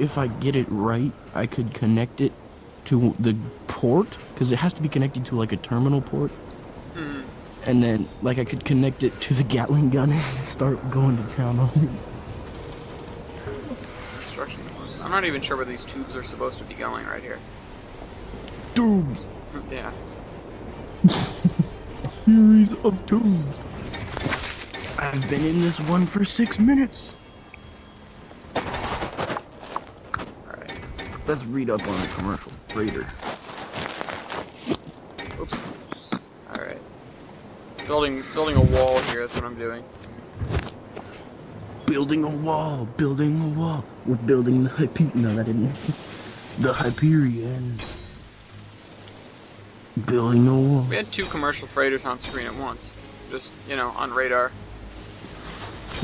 if I get it right, I could connect it to the port, because it has to be connected to like a terminal port. Hmm. And then, like, I could connect it to the Gatling gun and start going to town on it. Instructions. I'm not even sure where these tubes are supposed to be going right here. Tubes! Yeah. A series of tubes. I've been in this one for 6 minutes. Alright. Let's read up on the commercial freighter. Oops. Alright. Building a wall here, that's what I'm doing. Building a wall, building a wall. We're building the Hyperion. No, that didn't. The Hyperion. Building a wall. We had 2 commercial freighters on screen at once. Just, you know, on radar.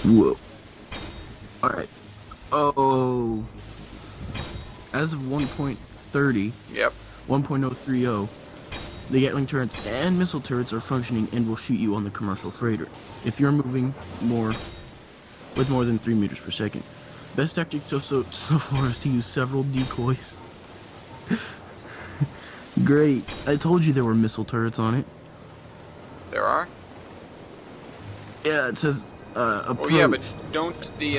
Whoa. Alright. Oh. As of 1.30. Yep. 1.030. The Gatling turrets and missile turrets are functioning and will shoot you on the commercial freighter if you're moving with more than 3 meters per second. Best tactic so far is to use several decoys. Great. I told you there were missile turrets on it. There are? Yeah, it says approach. Oh yeah, but don't the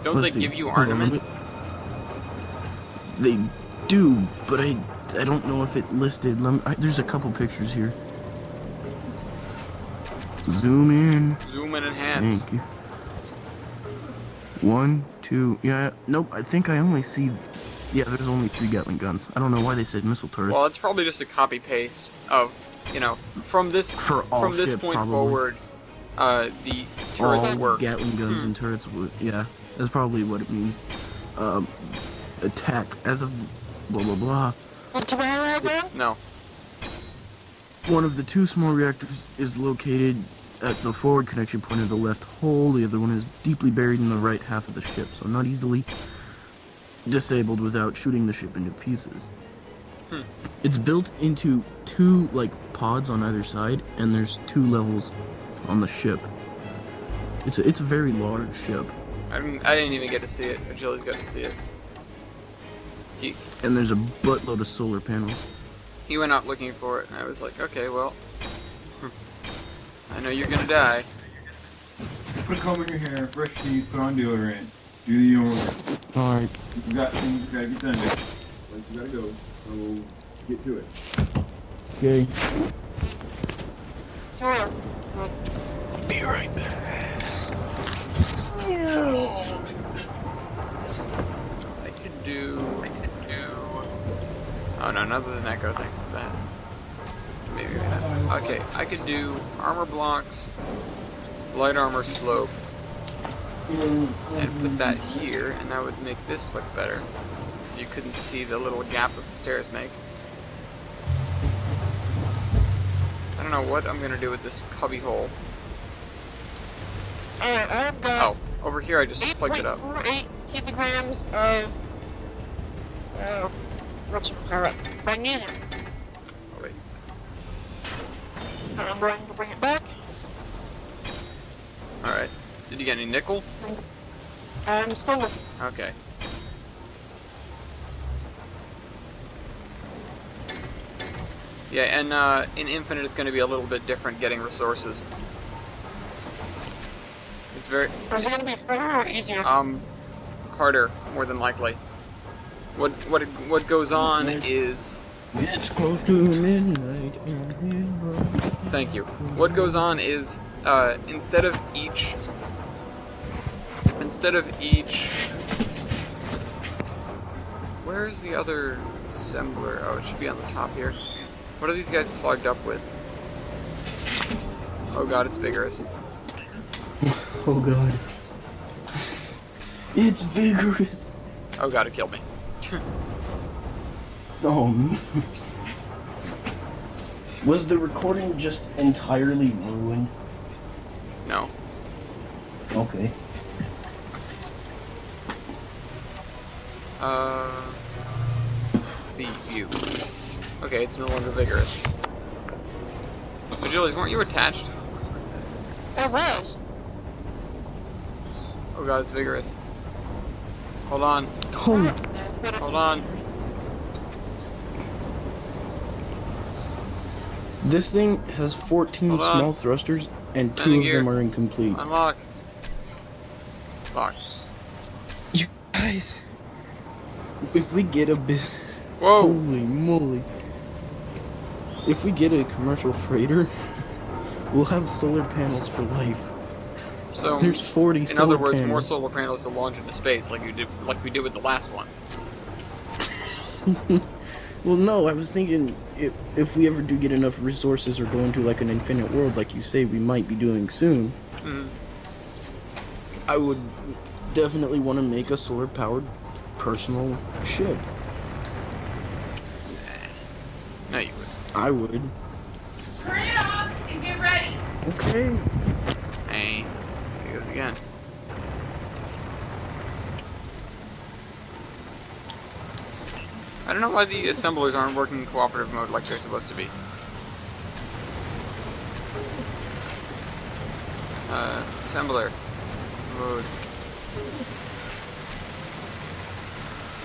don't they give you armament? They do, but I don't know if it listed. There's a couple pictures here. Zoom in. Zoom and enhance. Thank you. 1, 2, yeah, nope, I think I only see, yeah, there's only 3 Gatling guns. I don't know why they said missile turrets. Well, it's probably just a copy-paste of, you know, from this point probably. forward, the turrets all work. Gatling guns and turrets would, yeah, that's probably what it means. Attack as of blah blah blah. No. One of the 2 small reactors is located at the forward connection point of the left hull. The other one is deeply buried in the right half of the ship, so not easily disabled without shooting the ship into pieces. It's built into 2 like pods on either side, and there's 2 levels on the ship. It's a very large ship. I didn't even get to see it. Achilles got to see it. And there's a buttload of solar panels. He went out looking for it, and I was like, okay, well, I know you're gonna die. Put a comb in your hair, brush your teeth, put on deodorant, do the deodorant. Alright. You got things you gotta get done there. Like you gotta go, so get to it. Okay. Sure. Be right back. I could do. Oh no, nothing than echo thanks to that. Maybe not. Okay, I could do armor blocks, light armor slope, and put that here, and that would make this look better. You couldn't see the little gap that the stairs make. I don't know what I'm gonna do with this cubby hole. Alright, I've got Oh, over here I just plugged it up. 8.48 kilograms of what's it called? Magnesium. Oh wait. I'm going to bring it back. Alright. Did you get any nickel? I'm still looking. Okay. Yeah, and in Infinite it's going to be a little bit different getting resources. It's very... Is it going to be harder or easier? Harder, more than likely. What goes on is... It's close to midnight. Thank you. What goes on is, instead of each... Where's the other assembler? Oh, it should be on the top here. What are these guys clogged up with? Oh god, it's vigorous. Oh god. It's vigorous. Oh god, it killed me. Oh. Was the recording just entirely ruined? No. Okay. View. Okay, it's no longer vigorous. But Julius, weren't you attached? I was. Oh god, it's vigorous. Hold on. Holy, Hold on. this thing has 14 Hold on. small thrusters, and 2 Landing of them gear. are incomplete. Unlock. Lock. You guys, if we get a bit, Whoa. holy moly, if we get a commercial freighter, we'll have solar panels for life. So, There's 40 in solar other words, panels. more solar panels to launch into space, like we did with the last ones. Well, no, I was thinking if we ever do get enough resources or go into like an infinite world, like you say, we might be doing soon. Mm. I would definitely want to make a solar-powered personal ship. No, you would. I would. Turn it off and get ready. Okay. Hey, here goes again. I don't know why the assemblers aren't working in cooperative mode like they're supposed to be. Assembler mode.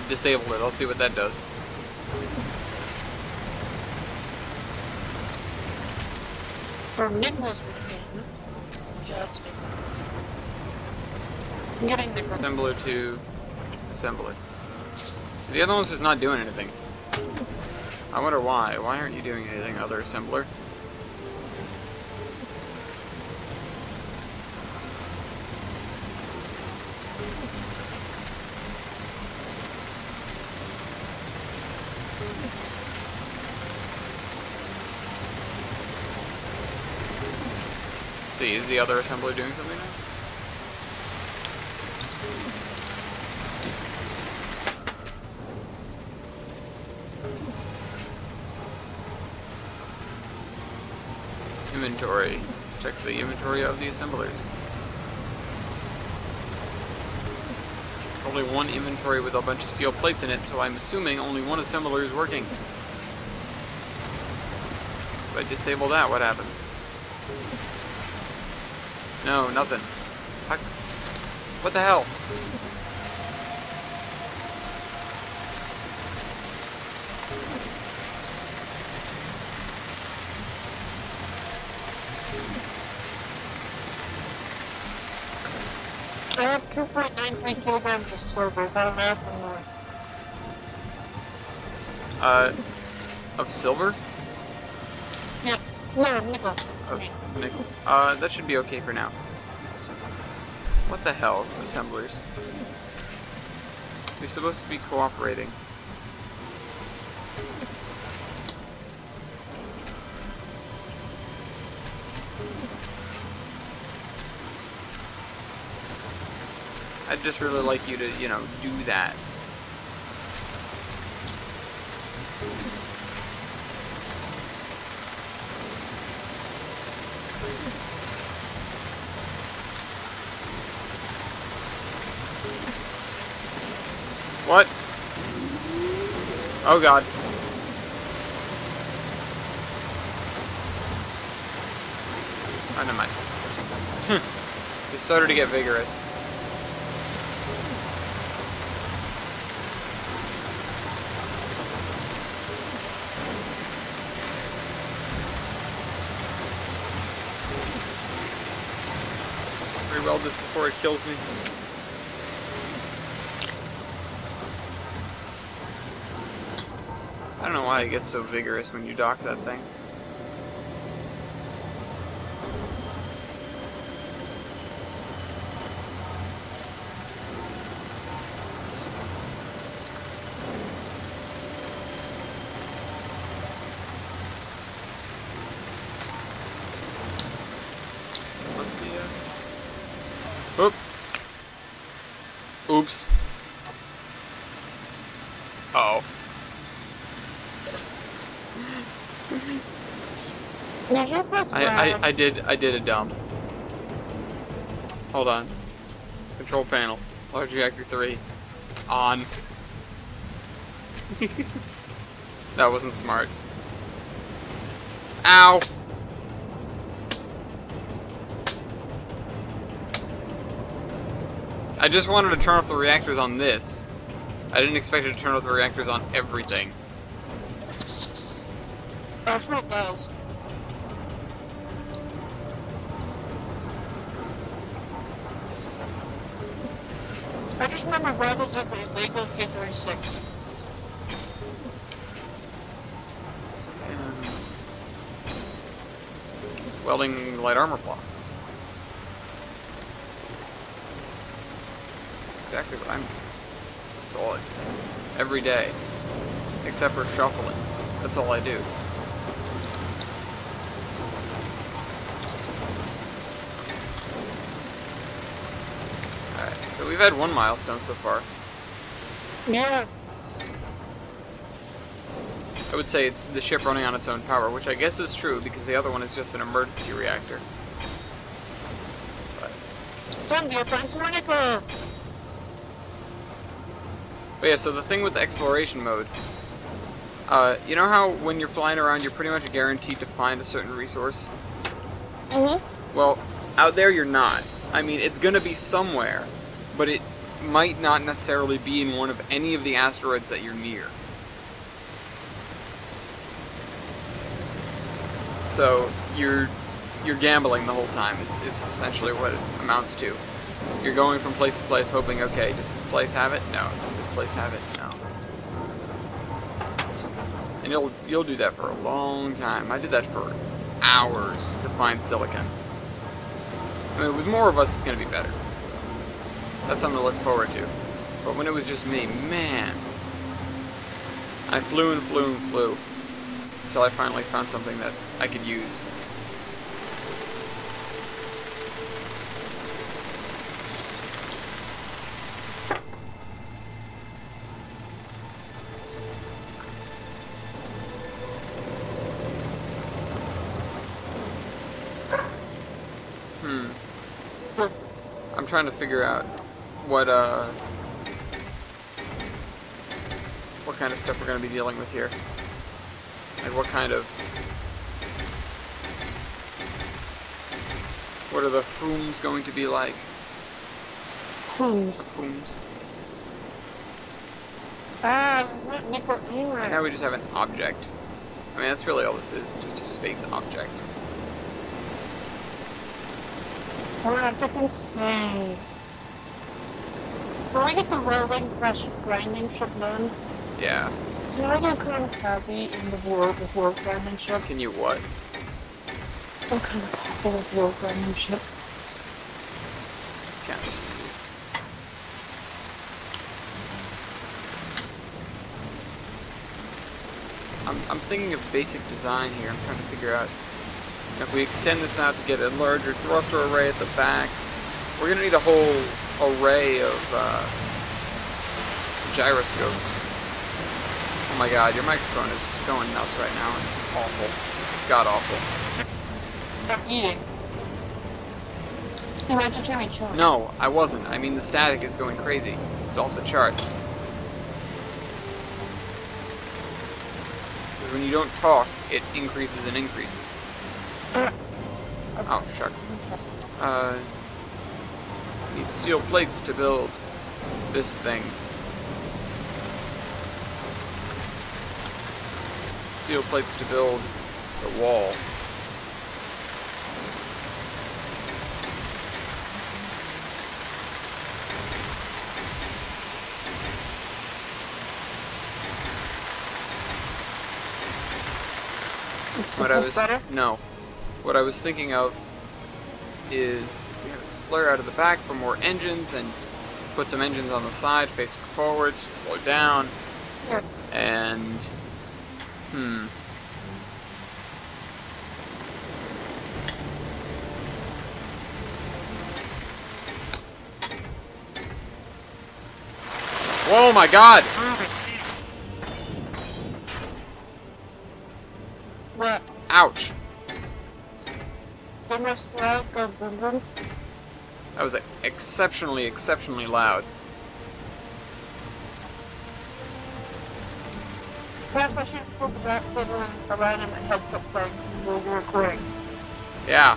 Disable it. I'll see what that does. For Nicholas with me. Yeah, that's good. I'm getting Nicholas. Assembler to assembler. The other one's just not doing anything. I wonder why. Why aren't you doing anything, other assembler? See, is the other assembler doing something now? Inventory. Check the inventory of the assemblers. Only one inventory with a bunch of steel plates in it, so I'm assuming only one assembler is working. If I disable that, what happens? No, nothing. What the hell? I have 2.93 kilograms of silver. Is that enough or more? Of silver? Yeah. No, nickel. Of nickel. That should be okay for now. What the hell, assemblers? You're supposed to be cooperating. I'd just really like you to, you know, do that. What? Oh god. Oh, never mind. It started to get vigorous. Reweld this before it kills me. I don't know why it gets so vigorous when you dock that thing. What's the, Oop. Oops. Uh-oh. Yeah, you're supposed to I did a dump. Hold on. Control panel. Large reactor 3. On. That wasn't smart. Ow! I just wanted to turn off the reactors on this. I didn't expect it to turn off the reactors on everything. That's what it does. I just remember Rebels with a Lego K-36. And welding light armor blocks. That's exactly what I'm doing. That's all I do. Every day. Except for shuffling. That's all I do. Alright, so we've had one milestone so far. Yeah. I would say it's the ship running on its own power, which I guess is true because the other one is just an emergency reactor. Don't be a friend to monitor. But yeah, so the thing with the exploration mode, you know how when you're flying around you're pretty much guaranteed to find a certain resource? Mm-hmm. Well, out there you're not. I mean, it's gonna be somewhere, but it might not necessarily be in one of any of the asteroids that you're near. So you're gambling the whole time is essentially what it amounts to. You're going from place to place hoping, okay, does this place have it? No. Does this place have it? No. And you'll do that for a long time. I did that for hours to find silicon. I mean, with more of us, it's going to be better. So that's something to look forward to. But when it was just me, man, I flew and flew and flew until I finally found something that I could use. I'm trying to figure out what kind of stuff we're going to be dealing with here. Like what are the whom's going to be like? Whom's? Now we just have an object. I mean, that's really all this is, just a space object. We're at different space. When I get the rolling/grinding ship done, Yeah. can I go kamikaze in the war with world grinding ship? Can you what? I'm kamikaze with world grinding ship. Can't understand you. I'm thinking of basic design here. I'm trying to figure out if we extend this out to get a larger thruster array at the back, we're going to need a whole array of gyroscopes. Oh my god, your microphone is going nuts right now. It's awful. It's god-awful. I'm eating. You want to tell me chilling? No, I wasn't. I mean, the static is going crazy. It's off the charts. Because when you don't talk, it increases and increases. Oh, shucks. Need steel plates to build this thing. Steel plates to build the wall. No. What I was thinking of is if we have a flare out of the back for more engines and put some engines on the side facing forwards to slow down. Yeah. And whoa, my god! What? Ouch! Did my slide go boom boom? That was exceptionally loud. Perhaps I should put the back button around in my headset so I can hear the recording. Yeah.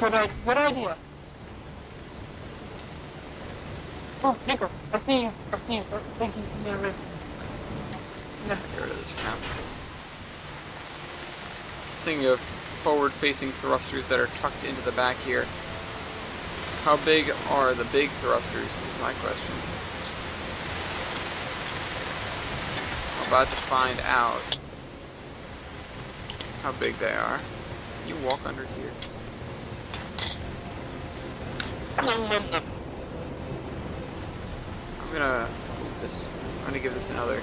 Good idea. Oh, Nico, I see you. I see you. Thank you. Yeah, right. Yeah. Get rid of this crap. Thinking of forward-facing thrusters that are tucked into the back here. How big are the big thrusters is my question. I'm about to find out how big they are. You walk under here. I'm gonna move this. I'm gonna give this another.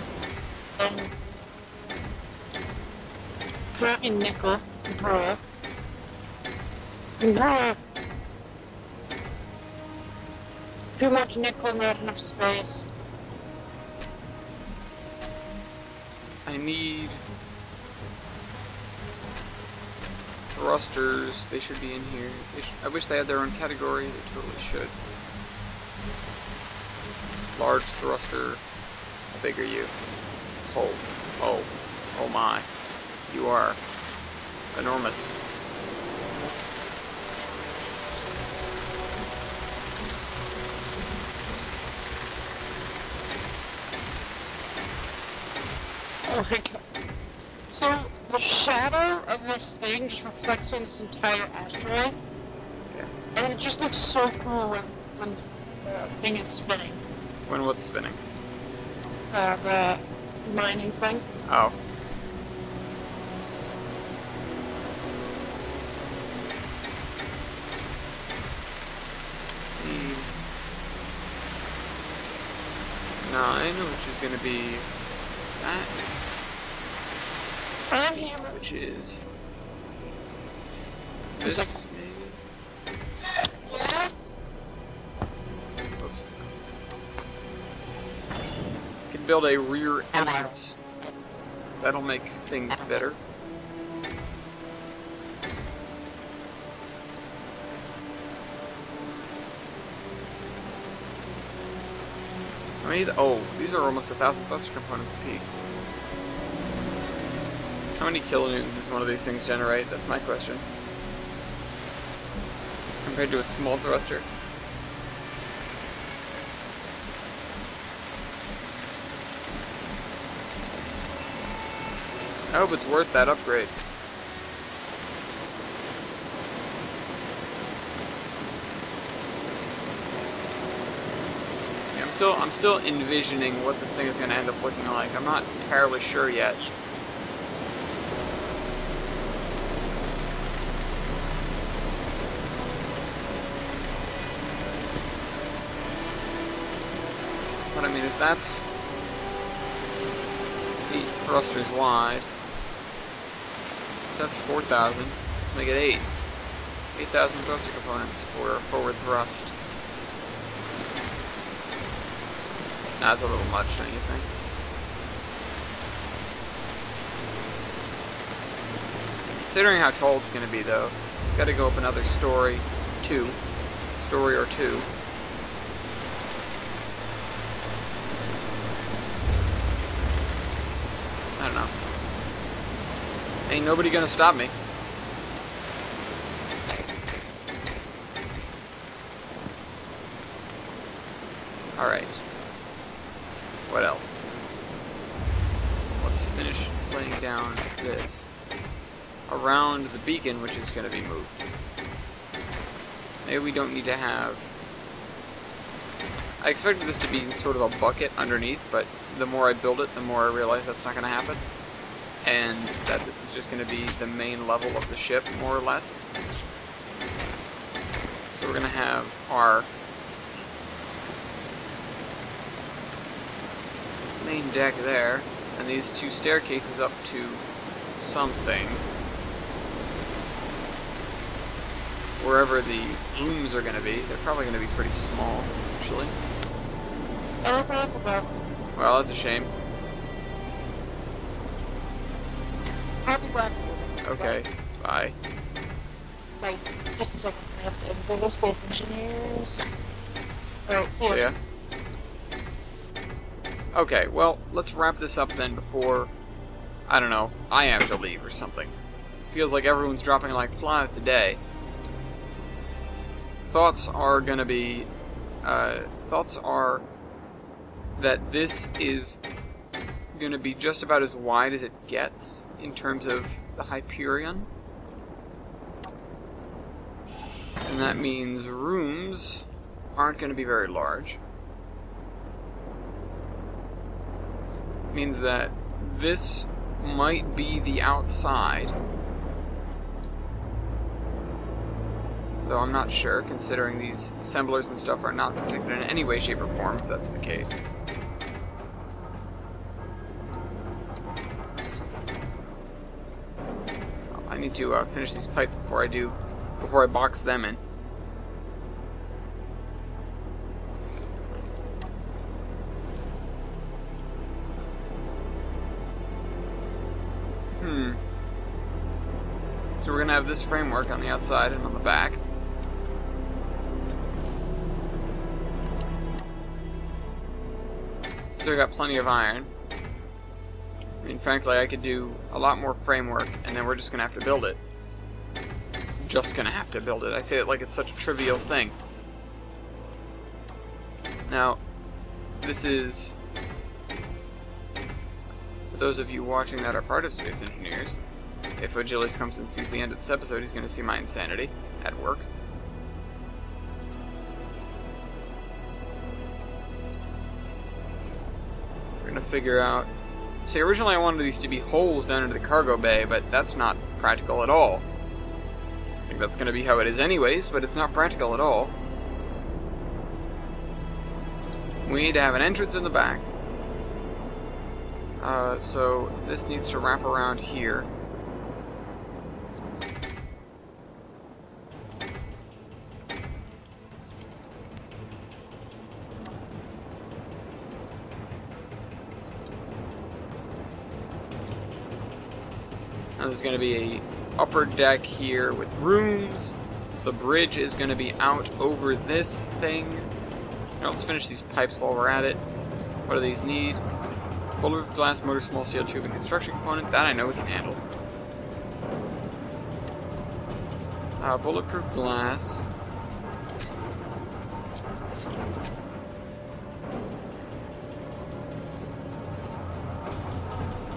Crap in nickel. Bruh. Bruh. Too much nickel, not enough space. I need thrusters. They should be in here. I wish they had their own category. They totally should. Large thruster. How big are you? Oh my. You are enormous. Oh my god. So, the shadow of this thing just reflects on this entire asteroid. Yeah. And it just looks so cool when the thing is spinning. When what's spinning? The mining thing. Oh. Need 9, which is going to be that, I'm hammer. which is It's this, maybe? Yes. Oops. Can build a rear entrance. That'll make things better. I mean, oh, these are almost 1,000 thruster components apiece. How many kilonewtons does one of these things generate? That's my question. Compared to a small thruster. I hope it's worth that upgrade. Yeah, I'm still envisioning what this thing is going to end up looking like. I'm not entirely sure yet. But I mean, if that's 8 thrusters wide, so that's 4,000. Let's make it 8. 8,000 thruster components for a forward thrust. That's a little much, don't you think? Considering how tall it's going to be, though, it's got to go up another story or two. I don't know. Ain't nobody gonna stop me. Alright. What else? Let's finish laying down this around the beacon, which is gonna be moved. Maybe we don't need to have... I expected this to be sort of a bucket underneath, but the more I build it, the more I realize that's not going to happen. And that this is just going to be the main level of the ship, more or less. So we're going to have our main deck there, and these 2 staircases up to something. Wherever the rooms are going to be. They're probably going to be pretty small, actually. That's what I forgot. Well, that's a shame. Happy Black. Okay, bye. Wait, just a second. I have to enter the space engineers. Alright, see ya. Okay, well, let's wrap this up then before, I don't know, I have to leave or something. Feels like everyone's dropping like flies today. Thoughts are gonna be, thoughts are that this is going to be just about as wide as it gets in terms of the Hyperion. And that means rooms aren't going to be very large. It means that this might be the outside. Though I'm not sure, considering these assemblers and stuff are not protected in any way, shape, or form, if that's the case. I need to finish these pipes before I box them in. So we're gonna have this framework on the outside and on the back. Still got plenty of iron. I mean, frankly, I could do a lot more framework, and then we're just gonna have to build it. Just gonna have to build it. I say it like it's such a trivial thing. Now, this is... for those of you watching that are part of Space Engineers, if Agilis comes and sees the end of this episode, he's gonna see my insanity at work. We're gonna figure out... See, originally I wanted these to be holes down into the cargo bay, but that's not practical at all. I think that's gonna be how it is anyways, but it's not practical at all. We need to have an entrance in the back. So this needs to wrap around here. Now there's going to be a upper deck here with rooms. The bridge is going to be out over this thing. Now let's finish these pipes while we're at it. What do these need? Bulletproof glass, motor, small steel tube, and construction component. That I know we can handle. Bulletproof glass.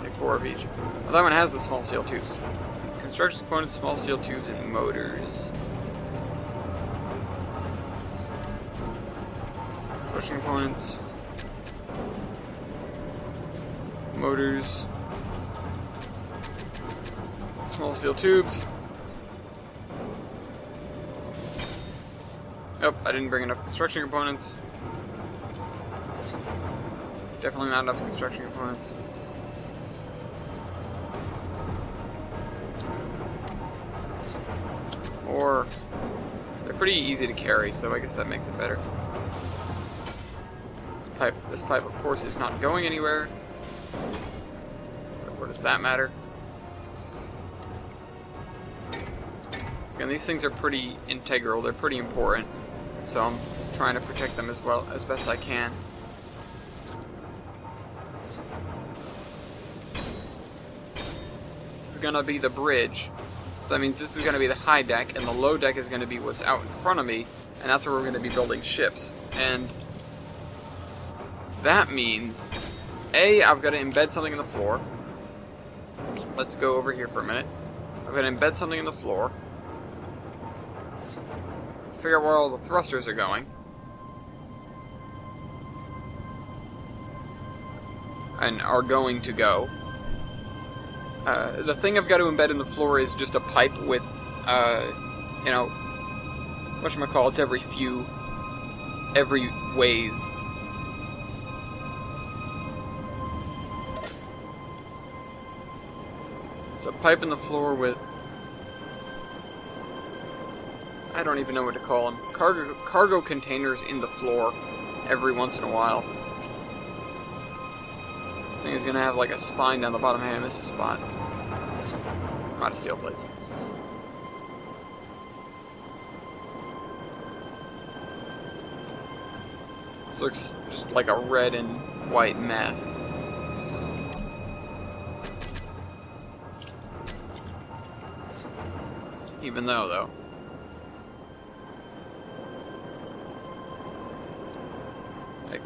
Like 4 of each. Well, that one has the small steel tubes. Construction components, small steel tubes, and motors. Construction components. Motors. Small steel tubes. Nope, I didn't bring enough construction components. Definitely not enough construction components. Or they're pretty easy to carry, so I guess that makes it better. This pipe, of course, is not going anywhere. But what does that matter? Again, these things are pretty integral. They're pretty important, so I'm trying to protect them as best I can. This is gonna be the bridge. So that means this is going to be the high deck, and the low deck is going to be what's out in front of me, and that's where we're going to be building ships. And that means, A, I've got to embed something in the floor. Let's go over here for a minute. I've got to embed something in the floor. Figure out where all the thrusters are going. And are going to go. The thing I've got to embed in the floor is just a pipe with, you know, whatchamacallits every ways. It's a pipe in the floor with, I don't even know what to call them, cargo containers in the floor every once in a while. I think it's going to have like a spine down the bottom. Hey, I missed a spot. I'm out of steel plates. This looks just like a red and white mess. Even though.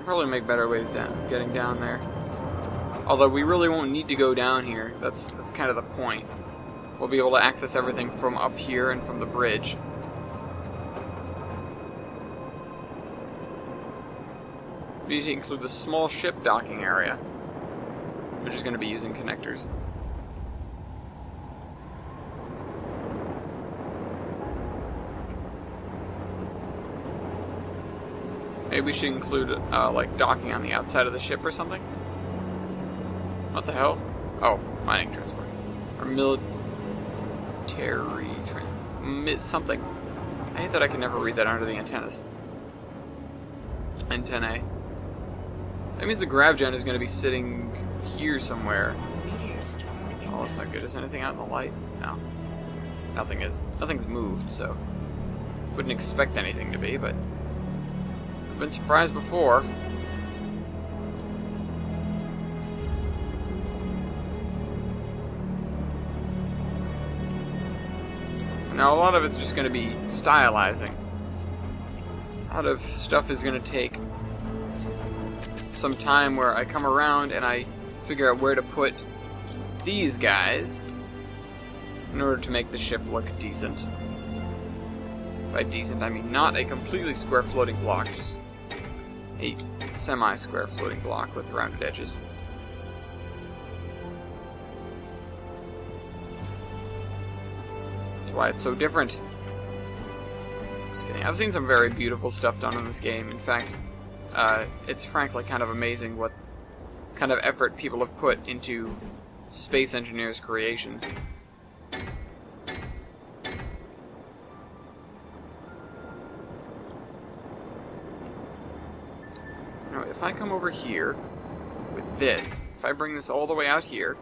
probably make better ways down, getting down there. Although we really won't need to go down here. That's kind of the point. We'll be able to access everything from up here and from the bridge. We need to include the small ship docking area, which is going to be using connectors. Maybe we should include, like, docking on the outside of the ship or something? What the hell? Oh, mining transport. Or military... something. I hate that I can never read that under the antennas. Antennae. That means the grav gen is going to be sitting here somewhere. Oh, that's not good. Is anything out in the light? No. Nothing is. Nothing's moved, so... wouldn't expect anything to be, but... I've been surprised before. Now, a lot of it's just going to be stylizing. A lot of stuff is going to take some time where I come around and I figure out where to put these guys in order to make the ship look decent. By decent, I mean not a completely square floating block, just a semi-square floating block with rounded edges. That's why it's so different. Just kidding. I've seen some very beautiful stuff done in this game. In fact, it's frankly kind of amazing what kind of effort people have put into space engineers' creations. Now, if I come over here with this, if I bring this all the way out here,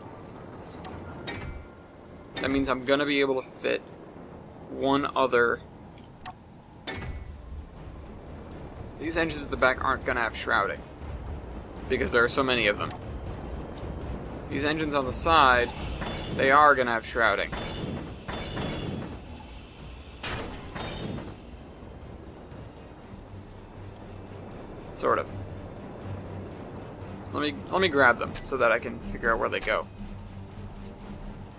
that means I'm going to be able to fit one other... These engines at the back aren't going to have shrouding, because there are so many of them. These engines on the side, they are going to have shrouding. Sort of. Let me grab them so that I can figure out where they go.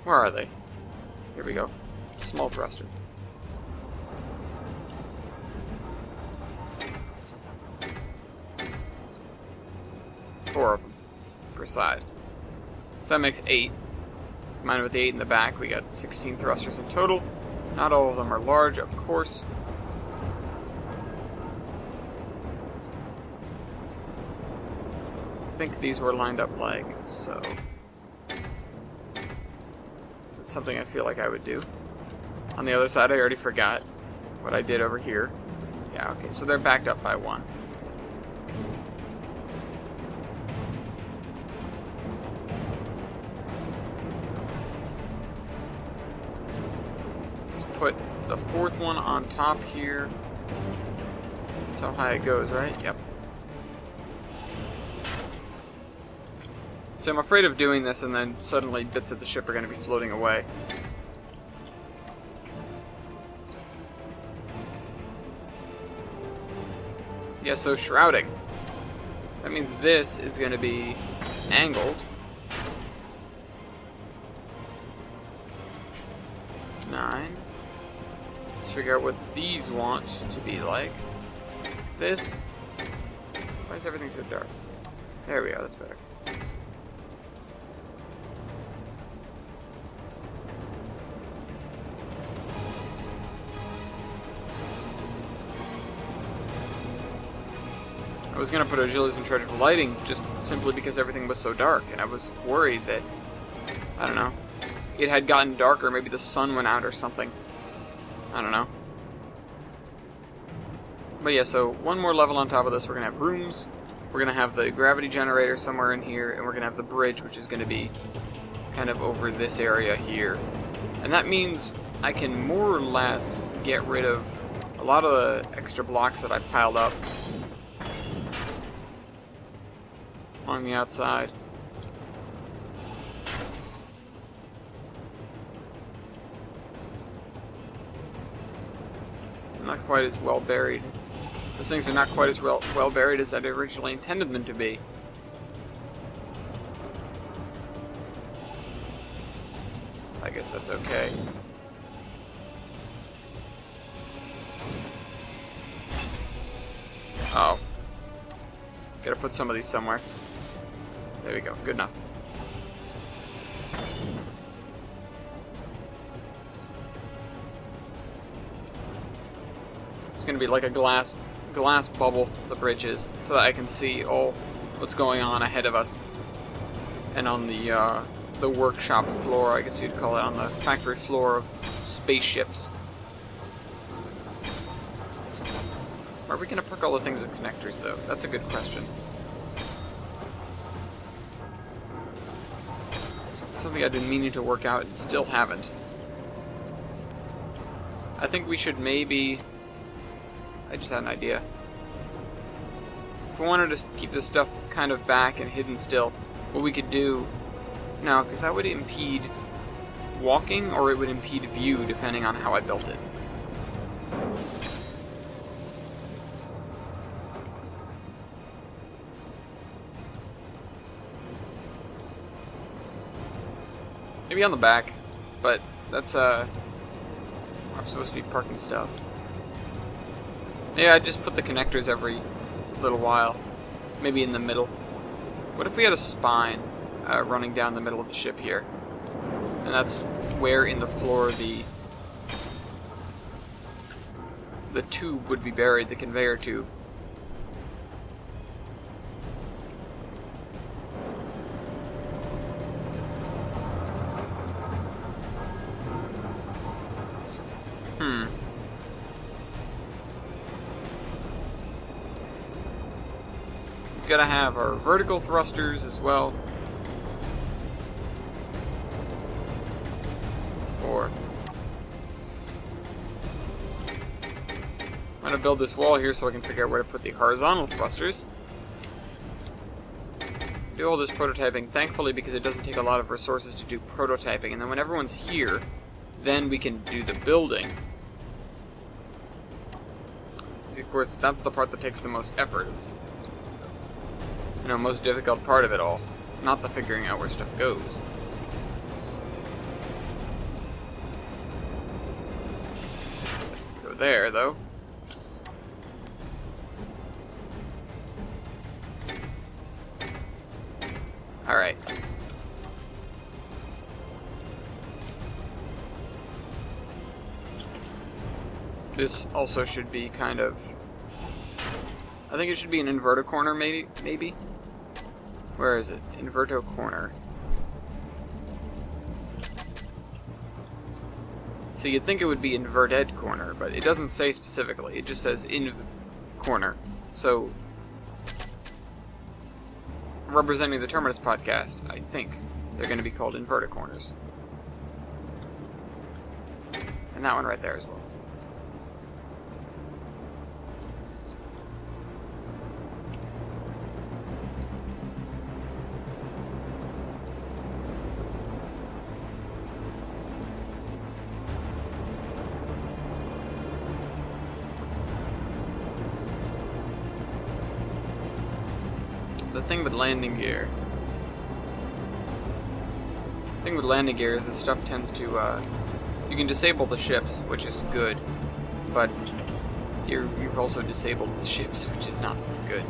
Where are they? Here we go. Small thruster. Four of them per side. So that makes 8. Combined with the 8 in the back, we got 16 thrusters in total. Not all of them are large, of course. I think these were lined up like so. That's something I feel like I would do. On the other side, I already forgot what I did over here. Yeah, okay, so they're backed up by 1. Put the 4th one on top here. That's how high it goes, right? Yep. So I'm afraid of doing this and then suddenly bits of the ship are going to be floating away. Yeah, so shrouding. That means this is going to be angled. 9. Figure out what these want to be like. This. Why is everything so dark? There we go, that's better. I was gonna put Auxiliaries in charge of lighting just simply because everything was so dark, and I was worried that, I don't know, it had gotten darker, maybe the sun went out or something. I don't know. But yeah, so one more level on top of this, we're going to have rooms, we're going to have the gravity generator somewhere in here, and we're going to have the bridge, which is going to be kind of over this area here. And that means I can more or less get rid of a lot of the extra blocks that I piled up on the outside. Not quite as well buried Those things are not quite as well buried as I'd originally intended them to be. I guess that's okay. Oh. Gotta put some of these somewhere. There we go. Good enough. It's gonna be like a glass bubble, the bridge is, so that I can see all what's going on ahead of us. And on the workshop floor, I guess you'd call it, on the factory floor of spaceships. Are we gonna perk all the things with connectors, though? That's a good question. Something I've been meaning to work out and still haven't. I think we should maybe... I just had an idea. If we wanted to keep this stuff kind of back and hidden still, what we could do... No, because that would impede walking, or it would impede view, depending on how I built it. Maybe on the back, but that's, I'm supposed to be parking stuff. Yeah, I just put the connectors every little while. Maybe in the middle. What if we had a spine running down the middle of the ship here? And that's where in the floor the tube would be buried, the conveyor tube. We've got to have our vertical thrusters as well. I'm going to build this wall here so I can figure out where to put the horizontal thrusters. Do all this prototyping, thankfully, because it doesn't take a lot of resources to do prototyping. And then when everyone's here, then we can do the building. Because of course, that's the part that takes the most effort. It's, you know, most difficult part of it all. Not the figuring out where stuff goes. Go there, though. Alright. This also should be kind of... I think it should be an inverter corner, maybe? Where is it? Inverto corner. So you'd think it would be inverted corner, but it doesn't say specifically. It just says in corner. So... representing the Terminus podcast, I think they're going to be called inverted corners. And that one right there as well. The thing with landing gear. The thing with landing gear is this stuff tends to, you can disable the ships, which is good, but you've also disabled the ships, which is not as good.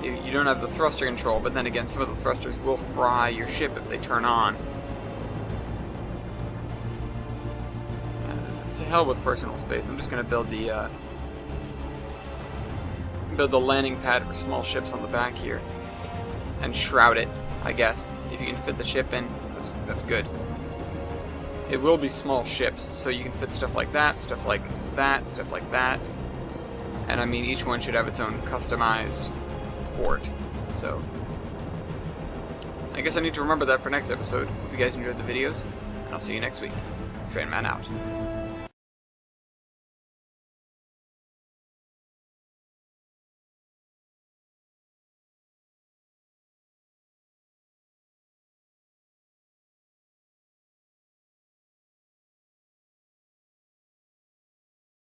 You don't have the thruster control, but then again, some of the thrusters will fry your ship if they turn on. To hell with personal space, I'm just going to build the landing pad for small ships on the back here and shroud it, I guess. If you can fit the ship in, that's good. It will be small ships, so you can fit stuff like that, stuff like that, stuff like that. And I mean, each one should have its own customized port. So I guess I need to remember that for next episode. Hope you guys enjoyed the videos, and I'll see you next week. Trainman out.